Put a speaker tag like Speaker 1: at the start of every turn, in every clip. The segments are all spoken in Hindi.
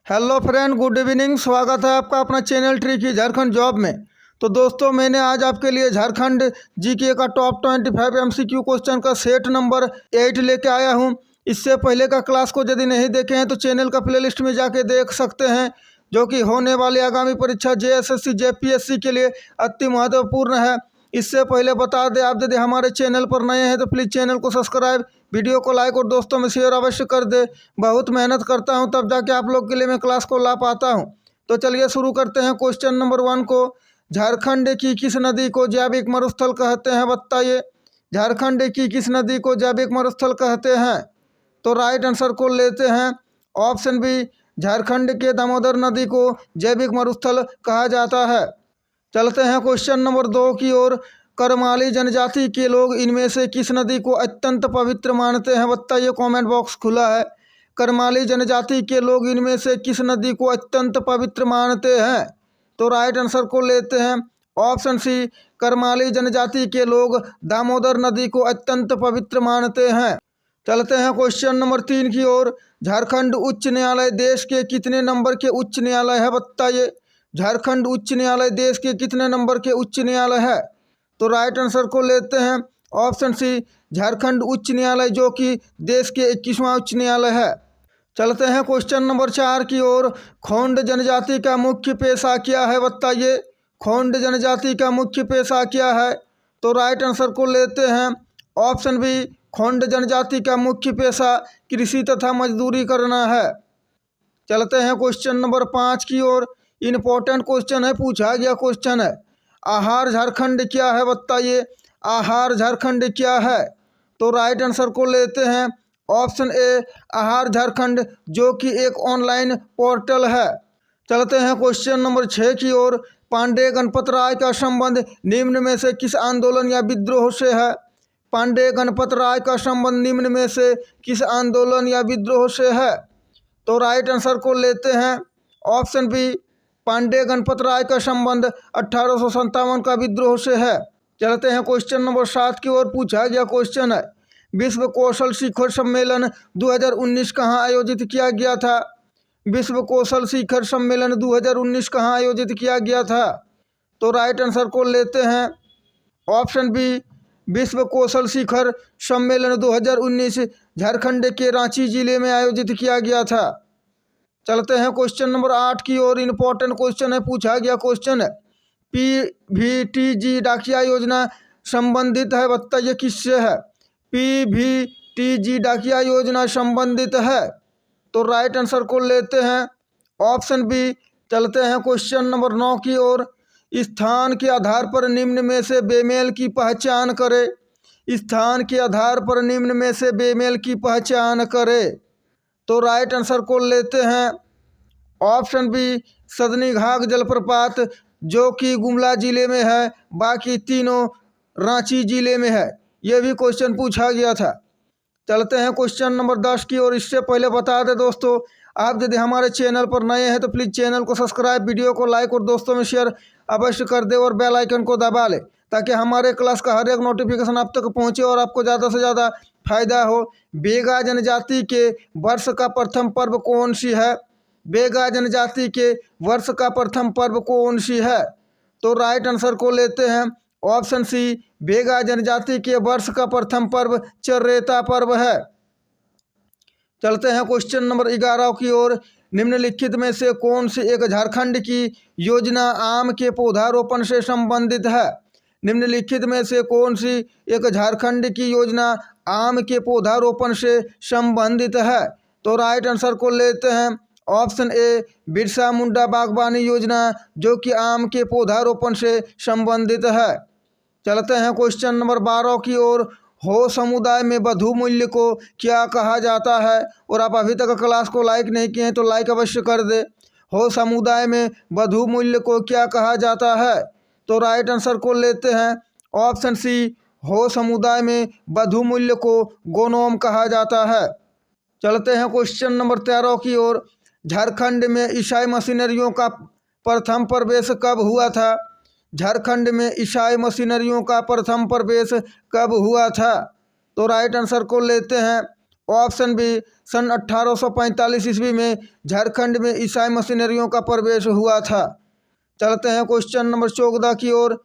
Speaker 1: Hello friend, good evening. स्वागत है आपका अपना चैनल ट्रिकी झारखंड जॉब में। तो दोस्तों, मैंने आज आपके लिए झारखंड जीके का टॉप 25 एमसीक्यू क्वेश्चन का सेट नंबर 8 लेके आया हूं। इससे पहले का क्लास को यदि नहीं देखे हैं तो चैनल का प्लेलिस्ट में जाके देख सकते हैं, जो कि होने वाली आगामी परीक्षा जेएसएससी जेपीएससी के लिए अति महत्वपूर्ण है। इससे पहले बता दें, आप यदि हमारे चैनल पर नए हैं तो प्लीज़ चैनल को सब्सक्राइब, वीडियो को लाइक और दोस्तों में शेयर अवश्य कर दे। बहुत मेहनत करता हूं तब जाके आप लोग के लिए मैं क्लास को ला पाता हूं। तो चलिए शुरू करते हैं क्वेश्चन नंबर 1 को। झारखंड की किस नदी को जैविक मरुस्थल कहते हैं, बताइए। झारखंड की किस नदी को जैविक मरुस्थल कहते हैं? तो राइट आंसर को लेते हैं ऑप्शन बी, झारखंड के दामोदर नदी को जैविक मरुस्थल कहा जाता है। चलते हैं क्वेश्चन नंबर 2 की ओर। करमाली जनजाति के लोग इनमें से किस नदी को अत्यंत पवित्र मानते हैं, बताइए। कमेंट बॉक्स खुला है। करमाली जनजाति के लोग इनमें से किस नदी को अत्यंत पवित्र मानते हैं? तो राइट आंसर को लेते हैं ऑप्शन सी, करमाली जनजाति के लोग दामोदर नदी को अत्यंत पवित्र मानते हैं। चलते हैं क्वेश्चन नंबर 3 की ओर। झारखंड उच्च न्यायालय देश के कितने नंबर के उच्च न्यायालय है, बताइए। झारखंड उच्च न्यायालय देश के कितने नंबर के उच्च न्यायालय है? तो राइट आंसर को लेते हैं ऑप्शन सी, झारखंड उच्च न्यायालय, जो कि देश के 21वां उच्च न्यायालय है। चलते हैं क्वेश्चन नंबर 4 की ओर। खोंड जनजाति का मुख्य पेशा क्या है, बताइए। खोंड जनजाति का मुख्य पेशा क्या है? तो राइट आंसर को लेते हैं ऑप्शन बी, खोंड जनजाति का मुख्य पेशा कृषि तथा मजदूरी करना है। चलते हैं क्वेश्चन नंबर 5 की ओर। इम्पोर्टेंट क्वेश्चन है, पूछा गया क्वेश्चन है। आहार झारखंड क्या है, बताइए। आहार झारखंड क्या है? तो राइट आंसर को लेते हैं ऑप्शन ए, आहार झारखंड, जो कि एक ऑनलाइन पोर्टल है। चलते हैं क्वेश्चन नंबर 6 की ओर। पांडे गणपत राय का संबंध निम्न में से किस आंदोलन या विद्रोह से है? पांडे गणपत राय का संबंध निम्न में से किस आंदोलन या विद्रोह से है? तो राइट आंसर को लेते हैं ऑप्शन बी, पांडे गणपत राय का संबंध 1857 का विद्रोह से है। चलते हैं क्वेश्चन नंबर 7 की ओर। पूछा गया क्वेश्चन है, विश्व कौशल शिखर सम्मेलन 2019 कहाँ आयोजित किया गया था? विश्व कौशल शिखर सम्मेलन 2019 कहाँ आयोजित किया गया था? तो राइट आंसर को लेते हैं ऑप्शन बी, विश्व कौशल शिखर सम्मेलन 2019 झारखंड के रांची जिले में आयोजित किया गया था। चलते हैं क्वेश्चन नंबर 8 की ओर। इम्पोर्टेंट क्वेश्चन है, पूछा गया क्वेश्चन है, पीवीटीजी डाकिया योजना संबंधित है, बताइए किससे है? पीवीटीजी डाकिया योजना संबंधित है। तो राइट आंसर को लेते हैं ऑप्शन बी। चलते हैं क्वेश्चन नंबर 9 की ओर। स्थान के आधार पर निम्न में से बेमेल की पहचान करें। स्थान के आधार पर निम्न में से बेमेल की पहचान करें। तो राइट आंसर को लेते हैं ऑप्शन बी, सदनी घाघ जलप्रपात, जो कि गुमला जिले में है, बाकी तीनों रांची जिले में है। यह भी क्वेश्चन पूछा गया था। चलते हैं क्वेश्चन नंबर 10 की ओर। इससे पहले बता दें दोस्तों, आप यदि हमारे चैनल पर नए हैं तो प्लीज़ चैनल को सब्सक्राइब, वीडियो को लाइक और दोस्तों में शेयर अवश्य कर दे और बेल आइकन को दबा ले, ताकि हमारे क्लास का हर एक नोटिफिकेशन आप तक पहुंचे और आपको ज़्यादा से ज़्यादा फायदा हो। बेगा जनजाति के वर्ष का प्रथम पर्व कौन सी है? बेगा जनजाति के वर्ष का प्रथम पर्व कौन सी है? तो राइट आंसर को लेते हैं ऑप्शन सी, बेगा जनजाति के वर्ष का प्रथम पर्व चर्रेता पर्व है। चलते हैं क्वेश्चन नंबर 11 की ओर। निम्नलिखित में से कौन सी एक झारखंड की योजना आम के पौधारोपण से संबंधित है? निम्नलिखित में से कौन सी एक झारखंड की योजना आम के पौधारोपण से संबंधित है? तो राइट आंसर को लेते हैं ऑप्शन ए, बिरसा मुंडा बागवानी योजना, जो कि आम के पौधारोपण से संबंधित है। चलते हैं क्वेश्चन नंबर 12 की ओर। हो समुदाय में वधु मूल्य को क्या कहा जाता है? और आप अभी तक क्लास को लाइक नहीं किए हैं तो लाइक अवश्य कर दे। हो समुदाय में वधु मूल्य को क्या कहा जाता है? तो राइट आंसर को लेते हैं ऑप्शन सी, हो समुदाय में वधु मूल्य को गोनोम कहा जाता है। चलते हैं क्वेश्चन नंबर 13 की ओर। झारखंड में ईसाई मशीनरियों का प्रथम प्रवेश कब हुआ था? झारखंड में ईसाई मशीनरियों का प्रथम प्रवेश कब हुआ था? तो राइट आंसर को लेते हैं ऑप्शन बी सन 1845 ईस्वी में झारखंड में ईसाई मशीनरियों का प्रवेश हुआ था। चलते हैं क्वेश्चन नंबर 14 की ओर।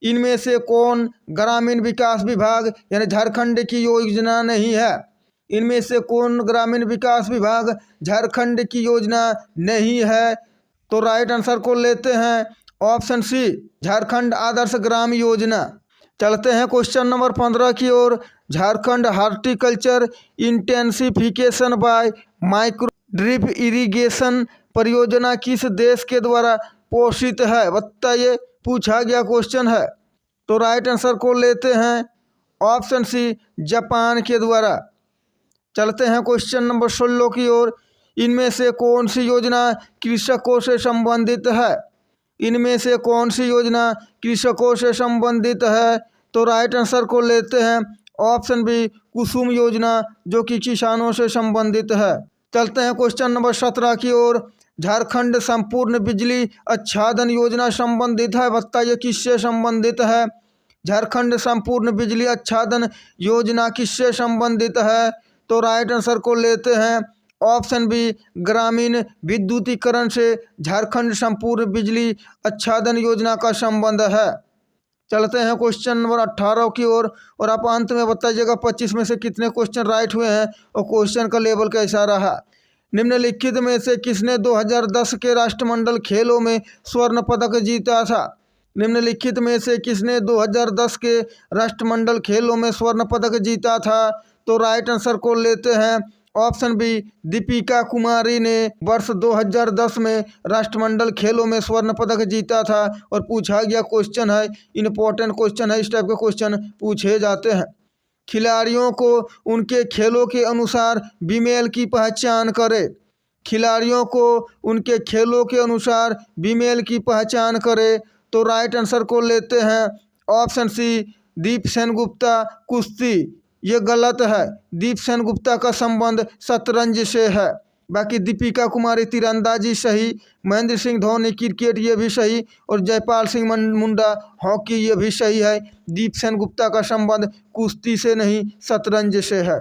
Speaker 1: इनमें से कौन ग्रामीण विकास विभाग यानी झारखंड की योजना नहीं है? इनमें से कौन ग्रामीण विकास विभाग झारखंड की योजना नहीं है? तो राइट आंसर को लेते हैं ऑप्शन सी, झारखंड आदर्श ग्राम योजना। चलते हैं क्वेश्चन नंबर 15 की ओर। Jharkhand horticulture intensification by micro drip irrigation परियोजना किस देश के द्वारा पोषित है? बताइए, पूछा गया क्वेश्चन है। तो राइट आंसर को लेते हैं ऑप्शन सी, जापान के द्वारा। चलते हैं क्वेश्चन नंबर 16 की ओर। इनमें से कौन सी योजना कृषकों से संबंधित है? इनमें से कौन सी योजना कृषकों से संबंधित है? तो राइट आंसर को लेते हैं ऑप्शन बी, कुसुम योजना, जो कि किसानों से संबंधित है। चलते हैं क्वेश्चन नंबर 17 की ओर। झारखंड संपूर्ण बिजली आच्छादन योजना संबंधित है। बताइए किससे संबंधित है? झारखंड संपूर्ण बिजली आच्छादन योजना किससे संबंधित है? तो राइट आंसर को लेते हैं ऑप्शन बी, ग्रामीण विद्युतीकरण से झारखंड संपूर्ण बिजली आच्छादन योजना का संबंध है। चलते हैं क्वेश्चन नंबर 18 की ओर और आप अंत में बताइएगा 25 में से कितने क्वेश्चन राइट हुए हैं और क्वेश्चन का लेवल कैसा रहा। निम्नलिखित में से किसने 2010 के राष्ट्रमंडल खेलों में स्वर्ण पदक जीता था? निम्नलिखित में से किसने 2010 के राष्ट्रमंडल खेलों में स्वर्ण पदक जीता था? तो राइट आंसर को लेते हैं ऑप्शन बी, दीपिका कुमारी ने वर्ष 2010 में राष्ट्रमंडल खेलों में स्वर्ण पदक जीता था। और पूछा गया क्वेश्चन है, इंपॉर्टेंट क्वेश्चन है, इस टाइप के क्वेश्चन पूछे जाते हैं। खिलाड़ियों को उनके खेलों के अनुसार बीमेल की पहचान करें। खिलाड़ियों को उनके खेलों के अनुसार बीमेल की पहचान करें। तो राइट आंसर को लेते हैं ऑप्शन सी, दीप सेनगुप्ता कुश्ती। ये गलत है, दीप सेनगुप्ता का संबंध शतरंज से है। बाकी दीपिका कुमारी तीरंदाजी सही, महेंद्र सिंह धोनी क्रिकेट ये भी सही, और जयपाल सिंह मुंडा हॉकी ये भी सही है। दीप सेनगुप्ता का संबंध कुश्ती से नहीं शतरंज से है।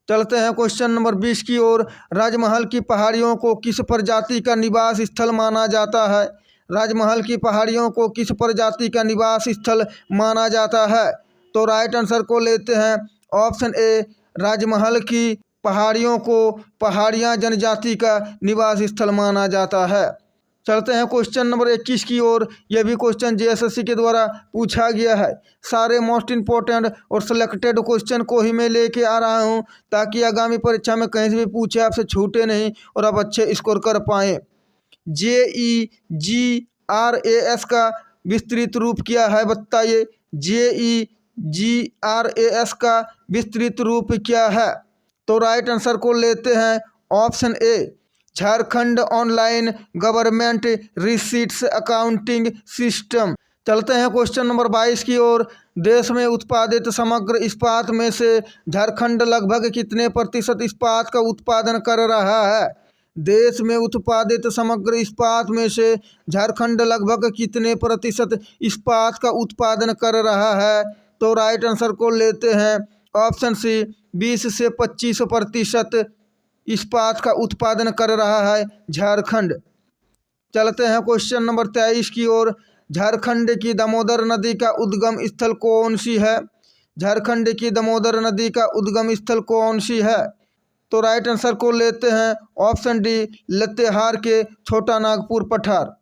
Speaker 1: चलते हैं क्वेश्चन नंबर 20 की ओर। राजमहल की पहाड़ियों को किस प्रजाति का निवास स्थल माना जाता है? राजमहल की पहाड़ियों को किस प्रजाति का निवास स्थल माना जाता है? तो राइट आंसर को लेते हैं ऑप्शन ए, राजमहल की पहाड़ियों को पहाड़ियाँ जनजाति का निवास स्थल माना जाता है। चलते हैं क्वेश्चन नंबर 21 की ओर। यह भी क्वेश्चन जेएसएससी के द्वारा पूछा गया है। सारे मोस्ट इम्पोर्टेंट और सिलेक्टेड क्वेश्चन को ही मैं लेके आ रहा हूं ताकि आगामी परीक्षा में कहीं से भी पूछे आपसे छूटे नहीं और आप अच्छे स्कोर कर पाएँ। JEE-GRAS का विस्तृत रूप क्या है? बताइए, JEE-GRAS का विस्तृत रूप क्या है? तो राइट आंसर को लेते हैं option A, Jharkhand online government receipts accounting system. चलते हैं क्वेश्चन नंबर 22 की ओर। देश में उत्पादित समग्र इस्पात में से झारखंड लगभग कितने प्रतिशत इस्पात का उत्पादन कर रहा है? देश में उत्पादित समग्र इस्पात में से झारखंड लगभग कितने प्रतिशत इस्पात का उत्पादन कर रहा है? तो राइट आंसर को लेते हैं ऑप्शन सी, 20 से 25% इस्पात का उत्पादन कर रहा है झारखंड। चलते हैं क्वेश्चन नंबर 23 की ओर। झारखंड की दामोदर नदी का उद्गम स्थल कौन सी है? झारखंड की दामोदर नदी का उद्गम स्थल कौन सी है? तो राइट आंसर को लेते हैं ऑप्शन डी, लतेहार के छोटा नागपुर पठार।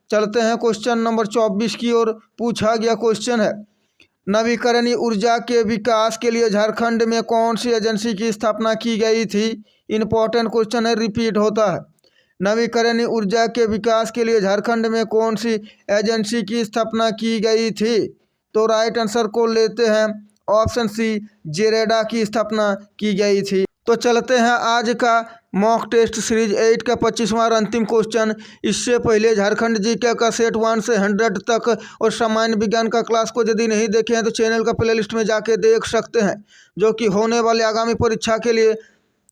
Speaker 1: चलते हैं क्वेश्चन नंबर 24 की ओर। पूछा गया क्वेश्चन है, नवीकरणीय ऊर्जा के विकास के लिए झारखंड में कौन सी एजेंसी की स्थापना की गई थी? इंपॉर्टेंट क्वेश्चन है, रिपीट होता है। नवीकरणीय ऊर्जा के विकास के लिए झारखंड में कौन सी एजेंसी की स्थापना की गई थी? तो राइट आंसर को लेते हैं ऑप्शन सी, जेरेडा की स्थापना की गई थी। तो चलते हैं आज का मॉक टेस्ट सीरीज 8 का 25वां और अंतिम क्वेश्चन। इससे पहले झारखंड जीके का सेट 1 से 100 तक और सामान्य विज्ञान का क्लास को यदि नहीं देखे हैं तो चैनल का प्लेलिस्ट में जाके देख सकते हैं, जो कि होने वाले आगामी परीक्षा के लिए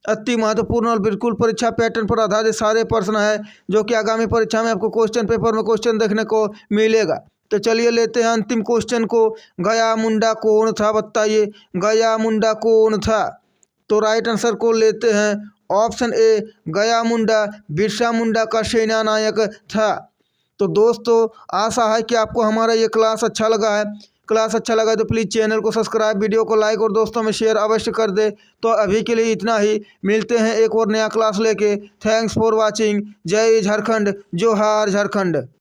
Speaker 1: अति महत्वपूर्ण और बिल्कुल परीक्षा पैटर्न पर आधारित सारे प्रश्न है, जो कि आगामी परीक्षा में आपको क्वेश्चन पेपर में क्वेश्चन देखने को मिलेगा। तो चलिए लेते हैं अंतिम क्वेश्चन को। गया मुंडा कौन था, बताइए गया मुंडा कौन था। तो राइट आंसर को लेते हैं ऑप्शन ए, गया मुंडा बिरसा मुंडा का सेना नायक था। तो दोस्तों आशा है कि आपको हमारा ये क्लास अच्छा लगा है। क्लास अच्छा लगा तो प्लीज़ चैनल को सब्सक्राइब, वीडियो को लाइक और दोस्तों में शेयर अवश्य कर दे। तो अभी के लिए इतना ही, मिलते हैं एक और नया क्लास लेके। Thanks for watching. जय झारखंड, जोहार झारखंड।